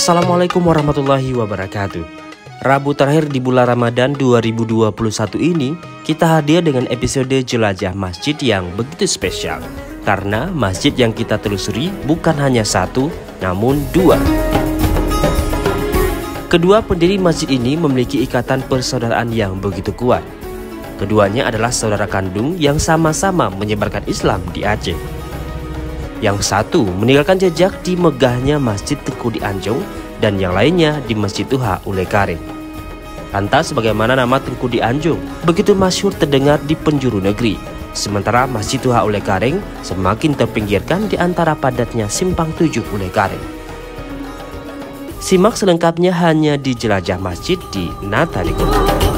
Assalamualaikum warahmatullahi wabarakatuh. Rabu terakhir di bulan Ramadan 2021 ini, kita hadir dengan episode Jelajah Masjid yang begitu spesial. Karena masjid yang kita telusuri bukan hanya satu, namun dua. Kedua pendiri masjid ini memiliki ikatan persaudaraan yang begitu kuat. Keduanya adalah saudara kandung yang sama-sama menyebarkan Islam di Aceh. Yang satu meninggalkan jejak di megahnya Masjid Tengku Dianjung dan yang lainnya di Masjid Tuha Ulekaring. Lantas bagaimana nama Tengku Dianjung begitu masyhur terdengar di penjuru negeri, sementara Masjid Tuha Ulekaring semakin terpinggirkan di antara padatnya Simpang 7 Ulekaring. Simak selengkapnya hanya di Jelajah Masjid di Nata de Kongko.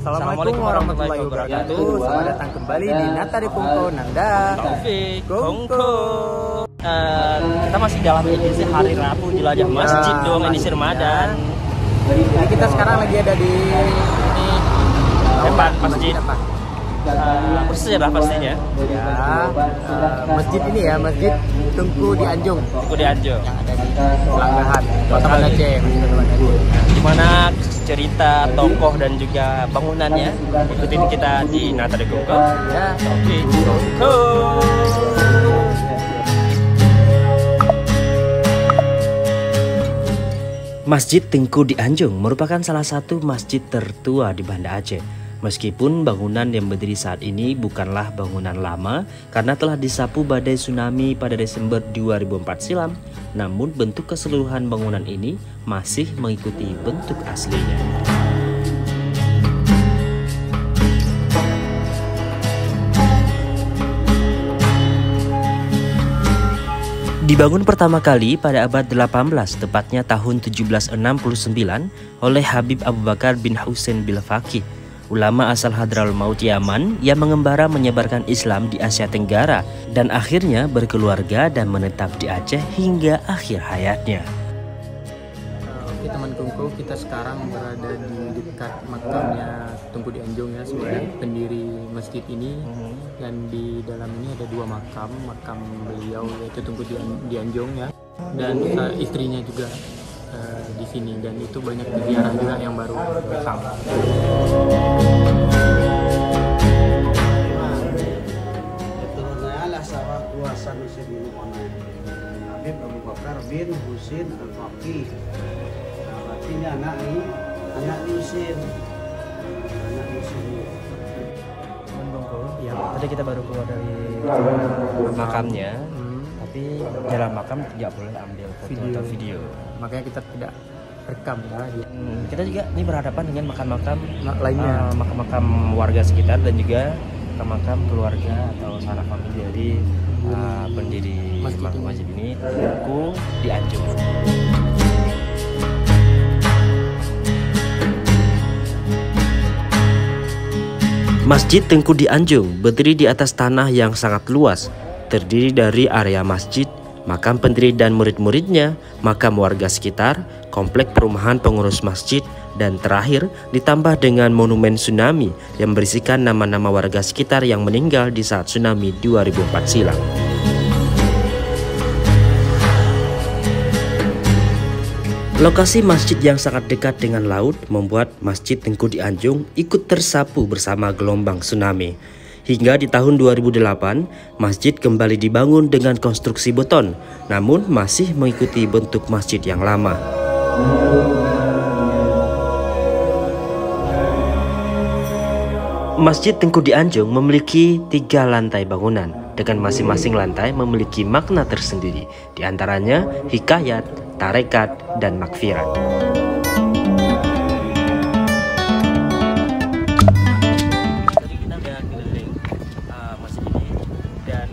Assalamualaikum warahmatullahi wabarakatuh. Selamat datang kembali di Nata de Kongko Nanda Taufik Kongko. Kita masih dalam edisi hari Rabu Jelajah Masjid dong, edisi Ramadan. Jadi kita sekarang lagi ada di depan masjid. Bersejarah pastinya. Masjid ini ya, Masjid Tengku Dianjung. Tengku Dianjung yang ada di Pelanggahan, Kota Banda Aceh. Gimana cerita tokoh dan juga bangunannya? Ikutin kita di Nata de Kongko. Ya, Taufik Kongko. Masjid Tengku Dianjung merupakan salah satu masjid tertua di Banda Aceh. Meskipun bangunan yang berdiri saat ini bukanlah bangunan lama karena telah disapu badai tsunami pada Desember 2004 silam, namun bentuk keseluruhan bangunan ini masih mengikuti bentuk aslinya. Dibangun pertama kali pada abad 18, tepatnya tahun 1769 oleh Habib Abu Bakar bin Husain bin Faqih, ulama asal Hadramaut Yaman yang mengembara menyebarkan Islam di Asia Tenggara dan akhirnya berkeluarga dan menetap di Aceh hingga akhir hayatnya. Oke teman-temanku, kita sekarang berada di dekat makamnya Tengku Dianjung ya, sebagai pendiri masjid ini. Dan di dalam ini ada dua makam beliau yaitu Tengku Dianjung ya, dan istrinya juga di sini, dan itu banyak ziarah juga yang baru datang. Kuasa Mesir bin Habib Abu Bakar bin Husain Al-Faqih. Nah, berarti ini anak Husain. Ya, tadi kita baru keluar dari makamnya, tapi dalam makam tidak boleh ambil foto atau video. Makanya kita tidak rekam ya. Kita juga ini berhadapan dengan makam-makam lainnya, makam-makam warga sekitar dan juga makam keluarga atau sanak famili dari pendiri masjid ini, Tengku Dianjung. Masjid Tengku Dianjung berdiri di atas tanah yang sangat luas, terdiri dari area masjid, makam pendiri dan murid-muridnya, makam warga sekitar, komplek perumahan pengurus masjid, dan terakhir ditambah dengan monumen tsunami yang berisikan nama-nama warga sekitar yang meninggal di saat tsunami 2004 silam. Lokasi masjid yang sangat dekat dengan laut membuat Masjid Tengku Dianjung ikut tersapu bersama gelombang tsunami. Hingga di tahun 2008, masjid kembali dibangun dengan konstruksi beton, namun masih mengikuti bentuk masjid yang lama. Masjid Tengku Dianjung memiliki 3 lantai bangunan, dengan masing-masing lantai memiliki makna tersendiri, diantaranya hikayat, tarekat, dan makfirat. Jadi kita udah keliling masjid ini, dan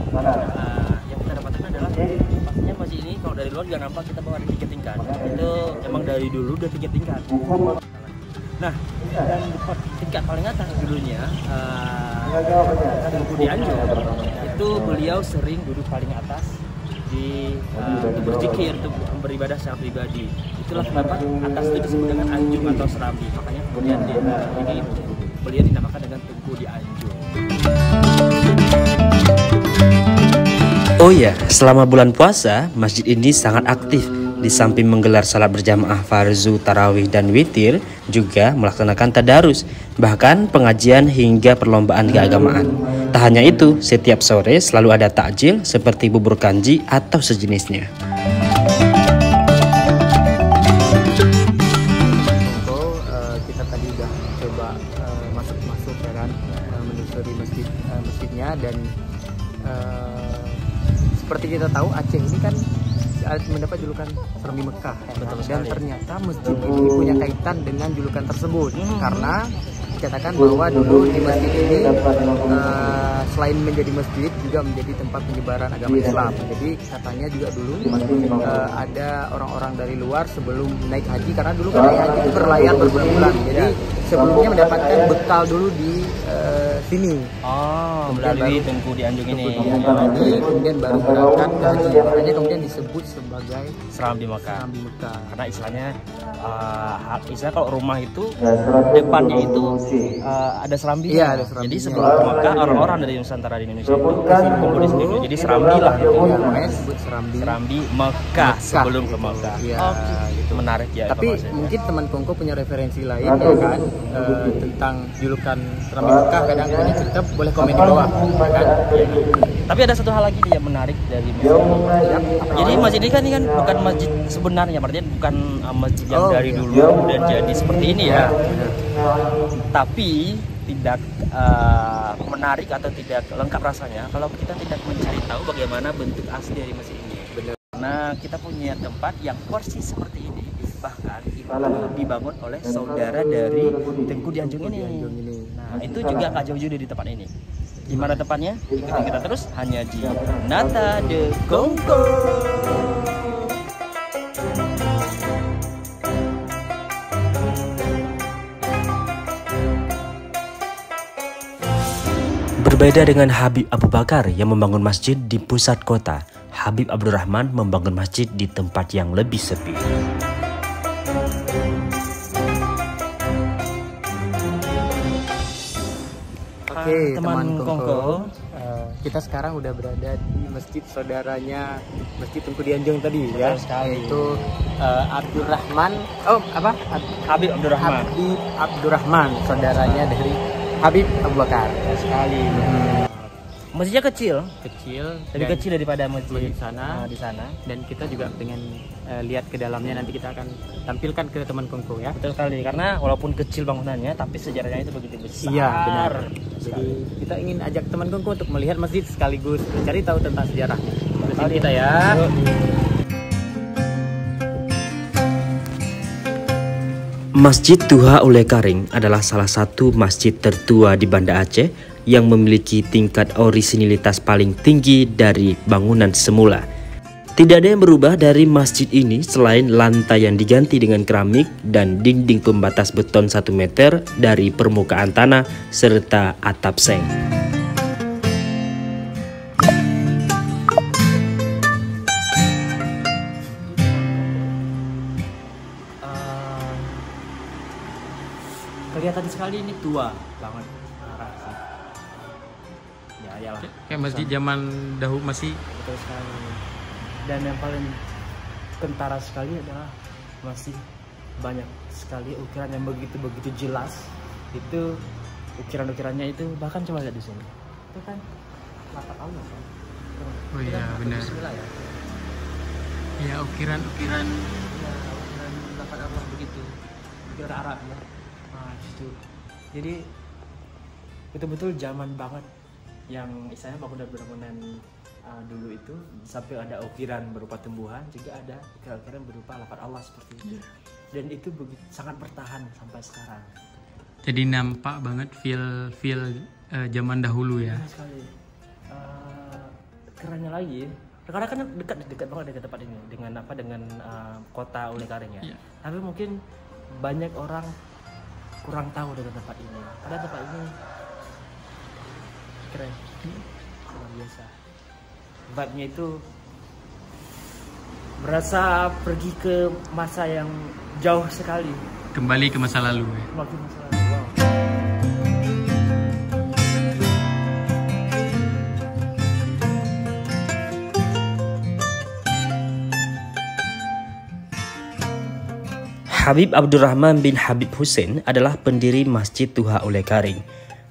yang kita dapatkan adalah pastinya masjid ini kalau dari luar juga nampak kita bahwa ada 3 tingkat. Itu emang dari dulu udah 3 tingkat. Nah, dan tingkat paling atas dulunya Tengku Dianjung itu beliau sering duduk paling atas di berzikir, untuk beribadah secara pribadi. Itulah kenapa atas itu disebut dengan anjung atau serambi. Makanya kemudian ini beliau dinamakan dengan Tengku Dianjung. Oh ya, selama bulan puasa, masjid ini sangat aktif. Di samping menggelar salat berjamaah farzu, tarawih, dan witir, juga melaksanakan tadarus, bahkan pengajian hingga perlombaan keagamaan. Tak hanya itu, setiap sore selalu ada takjil seperti bubur kanji atau sejenisnya. Kita tadi udah coba masuk ya kan, menyusuri masjidnya, dan seperti kita tahu Aceh ini kan mendapat julukan Serambi Mekah, dan ternyata masjid ini punya kaitan dengan julukan tersebut karena dikatakan bahwa dulu di masjid ini selain menjadi masjid juga menjadi tempat penyebaran agama Islam. Jadi katanya juga dulu ada orang-orang dari luar sebelum naik haji, karena dulu kan naik haji itu berlayar berbulan-bulan, jadi sebelumnya mendapatkan bekal dulu di sini. Melalui Tengku di Anjung ini. Kemudian baru berangkat ke haji. Makanya kemudian disebut sebagai Serambi Mekah. Serambi Mekah. Karena istilahnya kalau rumah itu depannya itu ada serambi. Iya, ada serambi. Jadi sebelum ke Mekah, orang-orang dari Nusantara di Indonesia itu kumpul di sini. Jadi serambi lah gitu. Ya, makanya disebut Serambi. Serambi Mekah sebelum ke Mekah. Iya, gitu. Menarik ya. Tapi mungkin teman Kongko punya referensi lain ya kan, tentang julukan Serambi Mekah. Kadang punya cerita, boleh komen di bawah kan. Tapi ada satu hal lagi yang menarik dari masjid ini. Jadi masjid ini kan bukan masjid sebenarnya, artinya bukan masjid yang dari dulu dan jadi seperti ini ya. Tapi tidak menarik atau tidak lengkap rasanya kalau kita tidak mencari tahu bagaimana bentuk asli dari masjid ini. Karena kita punya tempat yang persis seperti ini, bahkan itu dibangun oleh saudara dari Tengku di Anjung ini. Nah, itu juga gak jauh-jauh dari tempat ini. Di mana tempatnya? Ikutin kita terus hanya di Nata de Kongko. Berbeda dengan Habib Abu Bakar yang membangun masjid di pusat kota, Habib Abdurrahman membangun masjid di tempat yang lebih sepi. Oke, teman Kongko, kita sekarang udah berada di masjid saudaranya Masjid Tengku di Anjung tadi. Betul ya, sekali. Yaitu Abdurrahman. Habib Abdurrahman. Habib Abdurrahman, saudaranya dari Habib Abu Bakar. Sekali. Masjidnya kecil, lebih dan kecil daripada masjid di sana. di sana. Dan kita juga pengen lihat ke dalamnya, nanti kita akan tampilkan ke teman Kongko ya. Betul sekali, karena walaupun kecil bangunannya, tapi sejarahnya itu begitu besar. Iya, benar. Jadi kita ingin ajak teman Kongko untuk melihat masjid sekaligus mencari tahu tentang sejarahnya. Bersama kita ya. Masjid Tuha Ule Karing adalah salah satu masjid tertua di Banda Aceh yang memiliki tingkat orisinilitas paling tinggi dari bangunan semula. Tidak ada yang berubah dari masjid ini selain lantai yang diganti dengan keramik dan dinding pembatas beton 1 meter dari permukaan tanah serta atap seng. Kelihatan sekali ini tua banget. Ya, iyalah. Kayak masjid zaman dahulu masih. Betul sekali. Dan yang paling kentara sekali adalah masih banyak sekali ukiran yang begitu jelas. Itu ukiran-ukirannya itu bahkan cuma lihat di sini. Itu kan lapak Allah kan. Oh iya, benar. Ya. Ya, ukiran. Ya, ukiran lapak Allah begitu. Ukiran Arab ya. Nah, itu. Jadi betul-betul zaman banget yang istilahnya bangunan-bangunan dulu itu sampai ada ukiran berupa tumbuhan, juga ada ukiran berupa lafaz Allah seperti itu. Dan itu sangat bertahan sampai sekarang. Jadi nampak banget feel zaman dahulu ya. Benar sekali. Kerennya lagi, karena kan dekat banget dengan tempat ini dengan kota Ule Karing ya. Tapi mungkin banyak orang kurang tahu dengan tempat ini. Karena tempat ini keren, luar biasa. Vibe-nya itu berasa pergi ke masa yang jauh sekali. Kembali ke masa lalu ya. Kembali ke masa lalu. Wow. Habib Abdurrahman bin Habib Hussein adalah pendiri Masjid Tuha Ule Karing.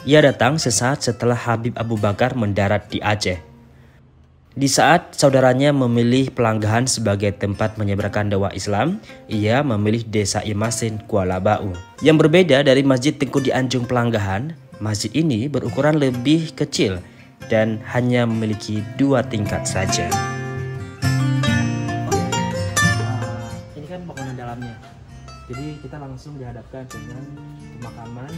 Ia datang sesaat setelah Habib Abu Bakar mendarat di Aceh. Di saat saudaranya memilih Pelanggahan sebagai tempat menyebarkan dakwah Islam, ia memilih Desa Imasin, Kuala Bau. Yang berbeda dari Masjid Tengku Dianjung Pelanggahan, masjid ini berukuran lebih kecil dan hanya memiliki 2 tingkat saja. Ini kan bangunan dalamnya, jadi kita langsung dihadapkan dengan pemakaman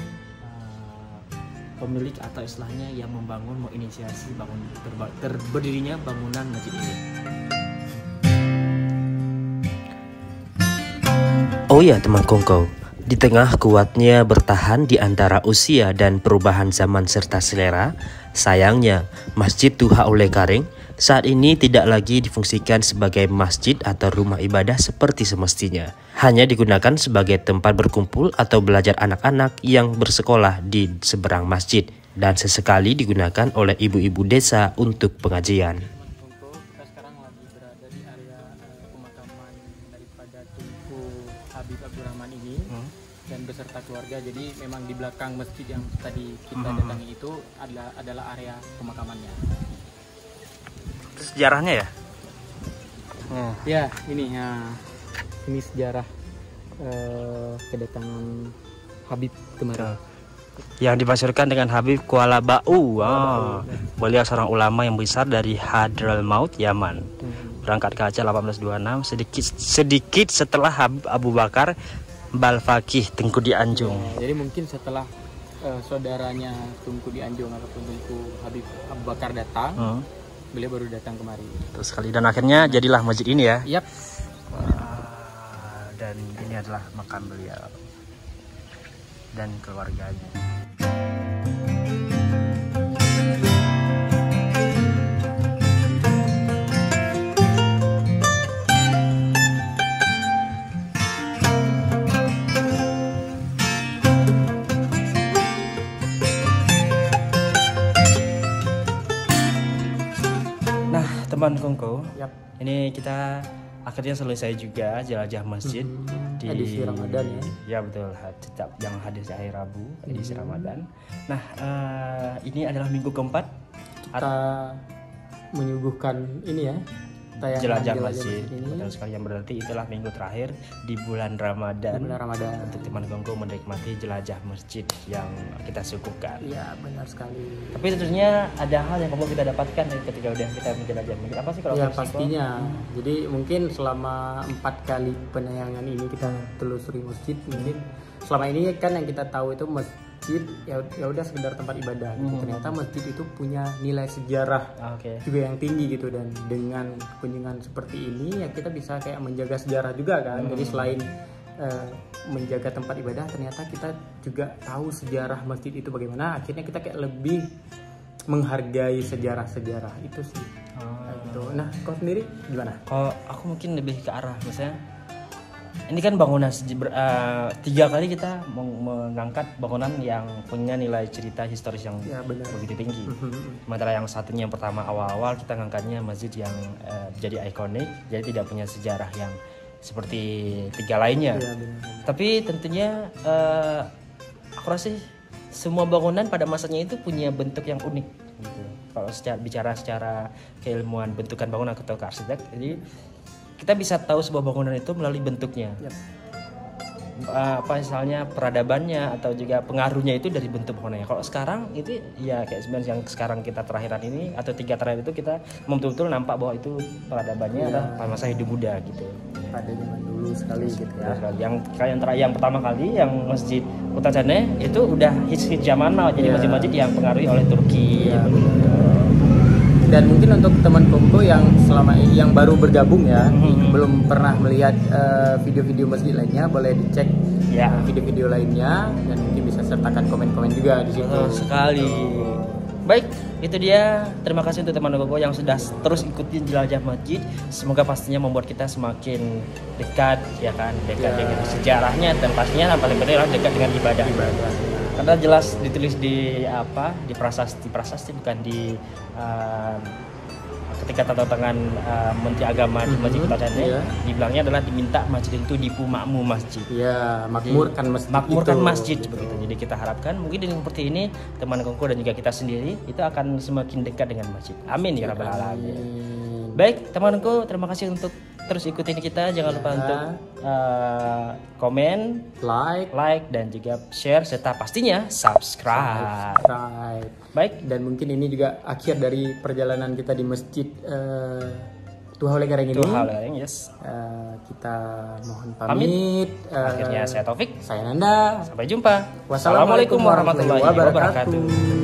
pemilik atau istilahnya yang membangun, menginisiasi berdirinya bangunan masjid ini. Oh ya teman kongko, di tengah kuatnya bertahan di antara usia dan perubahan zaman serta selera, sayangnya Masjid Tuha Ule Karing saat ini tidak lagi difungsikan sebagai masjid atau rumah ibadah seperti semestinya. Hanya digunakan sebagai tempat berkumpul atau belajar anak-anak yang bersekolah di seberang masjid, dan sesekali digunakan oleh ibu-ibu desa untuk pengajian. Kita sekarang lagi berada di area pemakaman daripada Tunku Habib Abdurrahman ini dan beserta keluarga. Jadi memang di belakang masjid yang tadi kita datangi itu adalah area pemakamannya. Sejarahnya ya? Ya, ini sejarah kedatangan Habib kemarin. Yang dimasyhurkan dengan Habib Kuala Bau. Beliau seorang ulama yang besar dari Hadramaut, Yaman. Berangkat ke Aceh 1826, sedikit setelah Habib Abu Bakar Balfaqih Tengku Dianjung. Jadi mungkin setelah saudaranya Tengku Dianjung ataupun Tengku Habib Abu Bakar datang, beliau baru datang kemari. Terus sekali, dan akhirnya jadilah masjid ini ya. Yap. Dan ini adalah makam beliau dan keluarganya. Nah, teman kongko, ini kita akhirnya selesai juga jelajah masjid di edisi Ramadan ya. Ya betul, setiap yang hadir di hari Rabu edisi Ramadan. Nah, ini adalah minggu keempat Kita menyuguhkan ini ya, tayangan jelajah masjid ini. Betul sekali, yang berarti itulah minggu terakhir di bulan Ramadan. Untuk teman kongko menikmati jelajah masjid yang kita suguhkan. Iya, benar sekali. Tapi tentunya ada hal yang perlu kita dapatkan ketika udah kita menjelajah masjid. Apa sih kalau Ya pastinya. Jadi mungkin selama 4 kali penayangan ini kita telusuri masjid, mungkin selama ini kan yang kita tahu itu masjid ya udah sekedar tempat ibadah. Ternyata masjid itu punya nilai sejarah juga yang tinggi gitu, dan dengan kunjungan seperti ini ya kita bisa kayak menjaga sejarah juga kan. Jadi selain menjaga tempat ibadah, ternyata kita juga tahu sejarah masjid itu bagaimana. Akhirnya kita kayak lebih menghargai sejarah-sejarah itu sih. Gitu. Nah, kau sendiri gimana? Kalau aku mungkin lebih ke arah misalnya, ini kan bangunan 3 kali kita mengangkat bangunan yang punya nilai cerita historis yang begitu tinggi. Sementara yang satunya, yang pertama awal-awal kita ngangkatnya masjid yang jadi ikonik, jadi tidak punya sejarah yang seperti 3 lainnya. Tapi tentunya aku rasa semua bangunan pada masanya itu punya bentuk yang unik gitu. Kalau bicara secara keilmuan bentukan bangunan atau ke arsitek, jadi kita bisa tahu sebuah bangunan itu melalui bentuknya. Apa misalnya peradabannya atau juga pengaruhnya itu dari bentuk bangunannya. Kalau sekarang itu ya kayak sebenarnya yang sekarang kita terakhiran ini atau 3 terakhir itu kita betul-betul nampak bahwa itu peradabannya adalah masa hidup Buddha gitu. Pada zaman dulu sekali gitu ya. Yang pertama kali yang Masjid Kutacane itu udah hits zaman now, jadi masjid-masjid yang pengaruhi oleh Turki. Dan mungkin untuk teman Kongko yang selama ini yang baru bergabung ya, belum pernah melihat video-video masjid lainnya, boleh dicek video-video lainnya, dan mungkin bisa sertakan komen-komen juga di situ. Sekali. Baik, itu dia. Terima kasih untuk teman Kongko yang sudah terus ikuti jelajah masjid. Semoga pastinya membuat kita semakin dekat, ya kan, dekat dengan sejarahnya, dan pastinya yang paling penting adalah dekat dengan ibadah. Karena jelas ditulis di prasasti bukan di ketika tanda tangan Menteri Agama di Masjid Badan Iya. dibilangnya adalah diminta masjid itu dipumakmu masjid. Ya, makmurkan masjid. Makmurkan itu. masjid begitu. Jadi kita harapkan mungkin dengan seperti ini teman Kongko dan juga kita sendiri itu akan semakin dekat dengan masjid. Amin ya rabbal alamin. Amin. Baik temanku, terima kasih untuk terus ikutin kita. Jangan lupa untuk komen, like dan juga share serta pastinya subscribe. Right. Baik, Dan mungkin ini juga akhir dari perjalanan kita di masjid Tuha Oleh Gareng ini. itu hal yang yes. Kita mohon pamit. Akhirnya saya Taufik. Saya Nanda. Sampai jumpa. Wassalamualaikum warahmatullahi wabarakatuh.